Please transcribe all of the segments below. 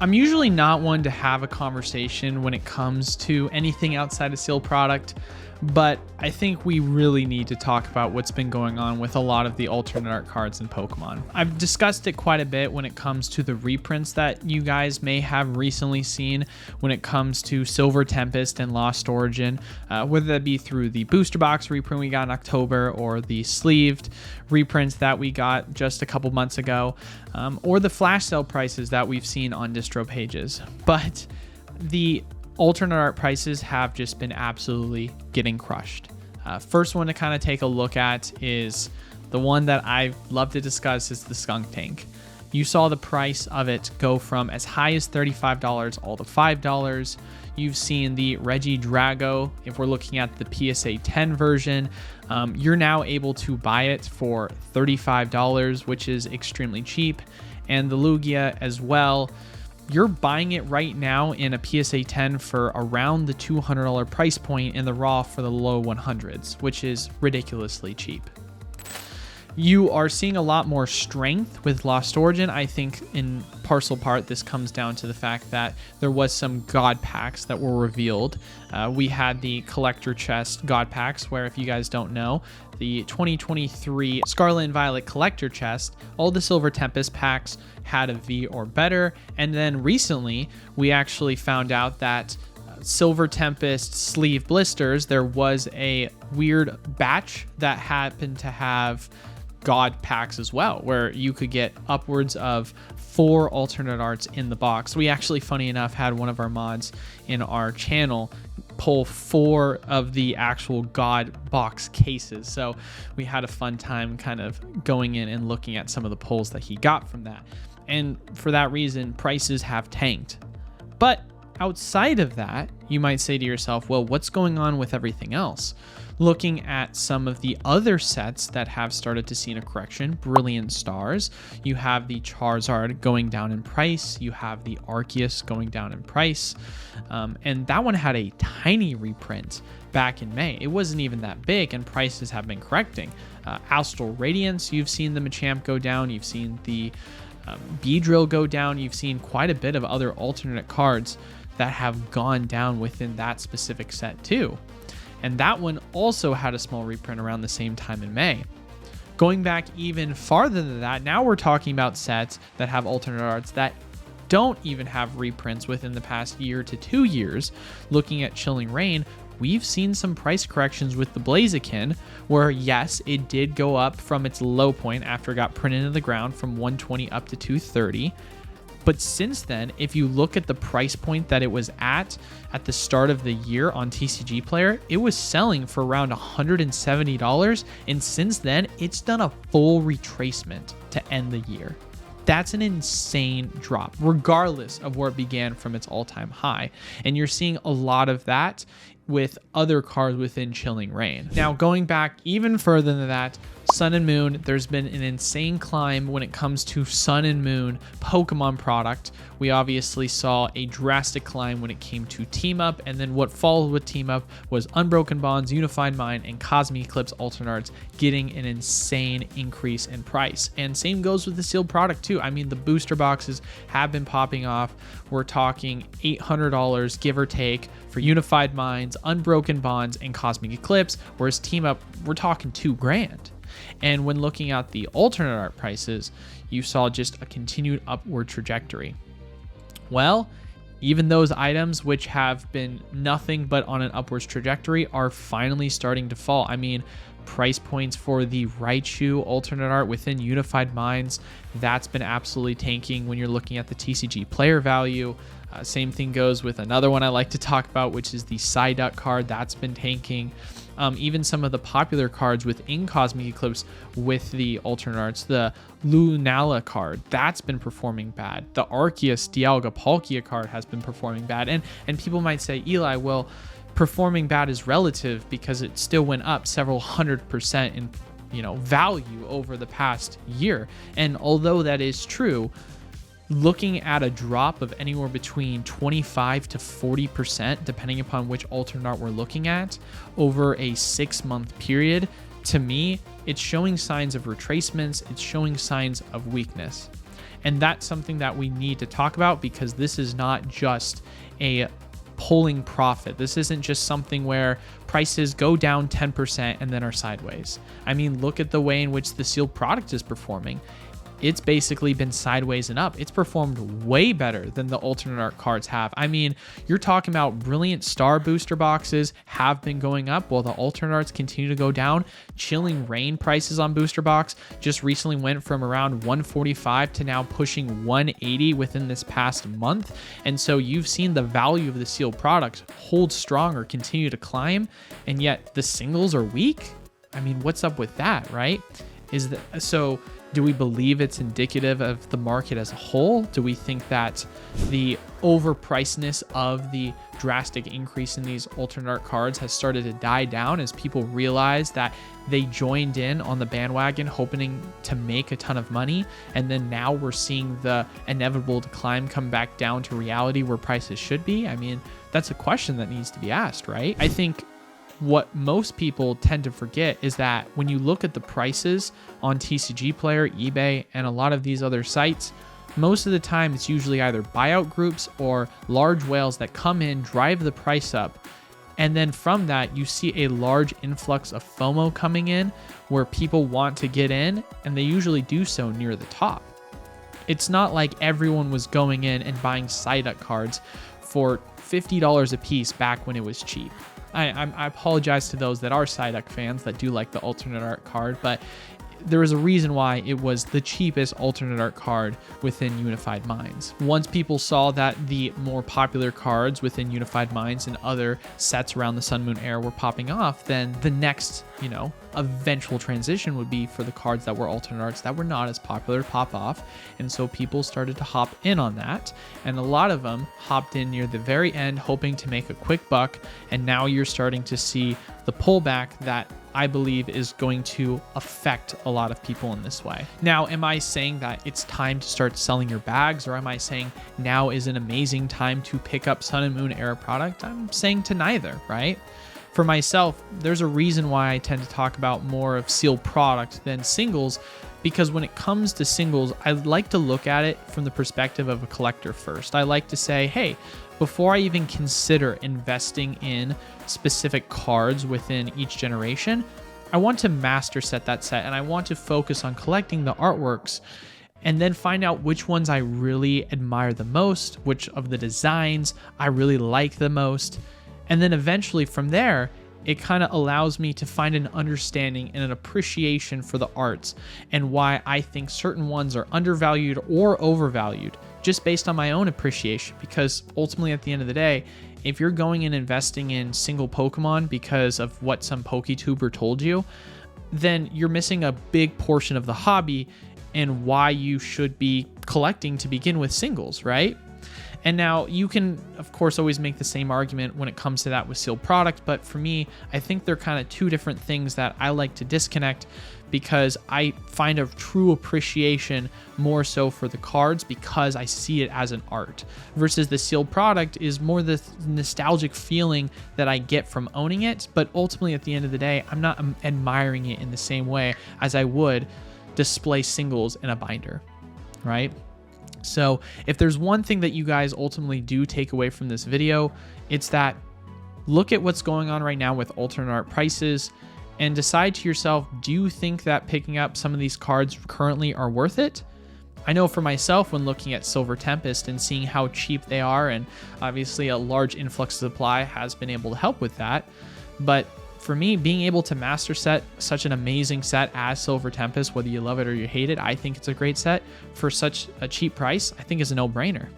I'm usually not one to have a conversation when it comes to anything outside of sealed product, but I think we really need to talk about what's been going on with a lot of the alternate art cards in Pokemon. I've discussed it quite a bit when it comes to the reprints that you guys may have recently seen when it comes to Silver Tempest and Lost Origin, whether that be through the booster box reprint we got in October or the sleeved reprints that we got just a couple months ago, or the flash sale prices that we've seen on distro pages. But the alternate art prices have just been absolutely getting crushed. First one to kind of take a look at is the one that I love to discuss is the Skunk Tank. You saw the price of it go from as high as $35 all to $5. You've seen the Regidrago. If we're looking at the PSA 10 version, you're now able to buy it for $35, which is extremely cheap. And the Lugia as well. You're buying it right now in a PSA 10 for around the $200 price point, in the raw for the low 100s, which is ridiculously cheap. You are seeing a lot more strength with Lost Origin. I think in parcel part, this comes down to the fact that there was some God packs that were revealed. We had the collector chest God packs, where if you guys don't know, the 2023 Scarlet and Violet collector chest, all the Silver Tempest packs had a V or better. And then recently, we actually found out that Silver Tempest sleeve blisters, there was a weird batch that happened to have God packs as well, where you could get upwards of 4 alternate arts in the box. We actually, funny enough, had one of our mods in our channel pull 4 of the actual God box cases. So we had a fun time kind of going in and looking at some of the pulls that he got from that. And for that reason, prices have tanked. But outside of that, you might say to yourself, well, what's going on with everything else? Looking at some of the other sets that have started to see a correction, Brilliant Stars, you have the Charizard going down in price, you have the Arceus going down in price, and that one had a tiny reprint back in May. It wasn't even that big, and prices have been correcting. Astral Radiance, you've seen the Machamp go down, you've seen the Beedrill go down, you've seen quite a bit of other alternate cards that have gone down within that specific set too. And that one also had a small reprint around the same time in May. Going back even farther than that, now we're talking about sets that have alternate arts that don't even have reprints within the past year to 2 years. Looking at Chilling Reign, we've seen some price corrections with the Blaziken, where yes, it did go up from its low point after it got printed into the ground from 120 up to 230. But since then, if you look at the price point that it was at the start of the year on TCG Player, it was selling for around $170. And since then, it's done a full retracement to end the year. That's an insane drop, regardless of where it began from its all-time high. And you're seeing a lot of that with other cards within Chilling Reign. Now, going back even further than that, Sun and Moon, there's been an insane climb when it comes to Sun and Moon Pokemon product. We obviously saw a drastic climb when it came to Team Up, and then what followed with Team Up was Unbroken Bonds, Unified Mind, and Cosmic Eclipse alternate arts getting an insane increase in price. And same goes with the sealed product too. I mean, the booster boxes have been popping off. We're talking $800 give or take for Unified Minds, Unbroken Bonds, and Cosmic Eclipse, whereas Team Up, we're talking $2,000. And when looking at the alternate art prices, you saw just a continued upward trajectory. Well, even those items which have been nothing but on an upwards trajectory are finally starting to fall. I mean, price points for the Raichu alternate art within Unified Minds, that's been absolutely tanking when you're looking at the TCG player value. Same thing goes with another one I like to talk about, which is the Psyduck card. That's been tanking. Even some of the popular cards within Cosmic Eclipse with the alternate arts, the Lunala card, that's been performing bad. The Arceus Dialga Palkia card has been performing bad. And people might say, Eli, well, performing bad is relative because it still went up several 100% in value over the past year. And although that is true, looking at a drop of anywhere between 25 to 40%, depending upon which alternate art we're looking at, over a 6-month period, to me, it's showing signs of retracements, it's showing signs of weakness. And that's something that we need to talk about, because this is not just a pulling profit. This isn't just something where prices go down 10% and then are sideways. I mean, look at the way in which the sealed product is performing. It's basically been sideways and up. It's performed way better than the alternate art cards have. I mean, you're talking about Brilliant Star booster boxes have been going up while the alternate arts continue to go down. Chilling Rain prices on booster box just recently went from around 145 to now pushing 180 within this past month. And so you've seen the value of the sealed product hold strong or continue to climb, and yet the singles are weak. I mean, what's up with that, right? Do we believe it's indicative of the market as a whole? Do we think that the overpricedness of the drastic increase in these alternate art cards has started to die down as people realize that they joined in on the bandwagon hoping to make a ton of money, and then now we're seeing the inevitable decline come back down to reality where prices should be? I mean, that's a question that needs to be asked, right? I think what most people tend to forget is that when you look at the prices on TCG Player, eBay, and a lot of these other sites, most of the time it's usually either buyout groups or large whales that come in, drive the price up. And then from that, you see a large influx of FOMO coming in where people want to get in, and they usually do so near the top. It's not like everyone was going in and buying Psyduck cards for $50 a piece back when it was cheap. I apologize to those that are Psyduck fans that do like the alternate art card, but there was a reason why it was the cheapest alternate art card within Unified Minds. Once people saw that the more popular cards within Unified Minds and other sets around the Sun Moon era were popping off, then the next, eventual transition would be for the cards that were alternate arts that were not as popular to pop off. And so people started to hop in on that. And a lot of them hopped in near the very end, hoping to make a quick buck. And now you're starting to see the pullback that I believe is going to affect a lot of people in this way. Now, am I saying that it's time to start selling your bags, or am I saying now is an amazing time to pick up Sun and Moon era product? I'm saying to neither, right? For myself, there's a reason why I tend to talk about more of sealed product than singles, because when it comes to singles, I like to look at it from the perspective of a collector first. I like to say, hey, before I even consider investing in specific cards within each generation, I want to master set that set, and I want to focus on collecting the artworks and then find out which ones I really admire the most, which of the designs I really like the most. And then eventually from there, it kind of allows me to find an understanding and an appreciation for the arts and why I think certain ones are undervalued or overvalued just based on my own appreciation. Because ultimately at the end of the day, if you're going and investing in single Pokemon because of what some PokeTuber told you, then you're missing a big portion of the hobby and why you should be collecting to begin with singles, right? And now you can, of course, always make the same argument when it comes to that with sealed product. But for me, I think they're kind of two different things that I like to disconnect, because I find a true appreciation more so for the cards because I see it as an art, versus the sealed product is more the nostalgic feeling that I get from owning it. But ultimately, at the end of the day, I'm not admiring it in the same way as I would display singles in a binder, right? So if there's one thing that you guys ultimately do take away from this video, it's that look at what's going on right now with alternate art prices and decide to yourself, do you think that picking up some of these cards currently are worth it? I know for myself, when looking at Silver Tempest and seeing how cheap they are, and obviously a large influx of supply has been able to help with that. But for me, being able to master set such an amazing set as Silver Tempest, whether you love it or you hate it, I think it's a great set for such a cheap price, I think is a no-brainer.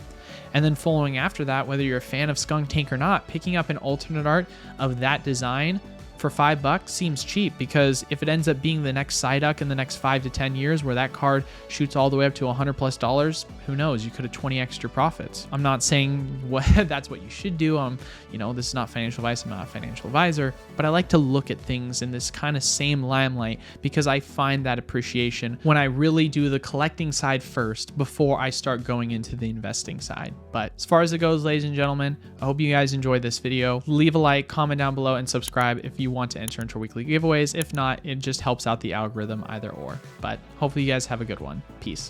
And then following after that, whether you're a fan of Skunk Tank or not, picking up an alternate art of that design for $5 seems cheap, because if it ends up being the next Psyduck in the next 5 to 10 years where that card shoots all the way up to $100+, who knows, you could have 20 extra profits. I'm not saying that's what you should do. This is not financial advice. I'm not a financial advisor, but I like to look at things in this kind of same limelight because I find that appreciation when I really do the collecting side first before I start going into the investing side. But as far as it goes, ladies and gentlemen, I hope you guys enjoyed this video. Leave a like, comment down below, and subscribe if you want to enter into weekly giveaways. If not, it just helps out the algorithm either or. But hopefully you guys have a good one. Peace.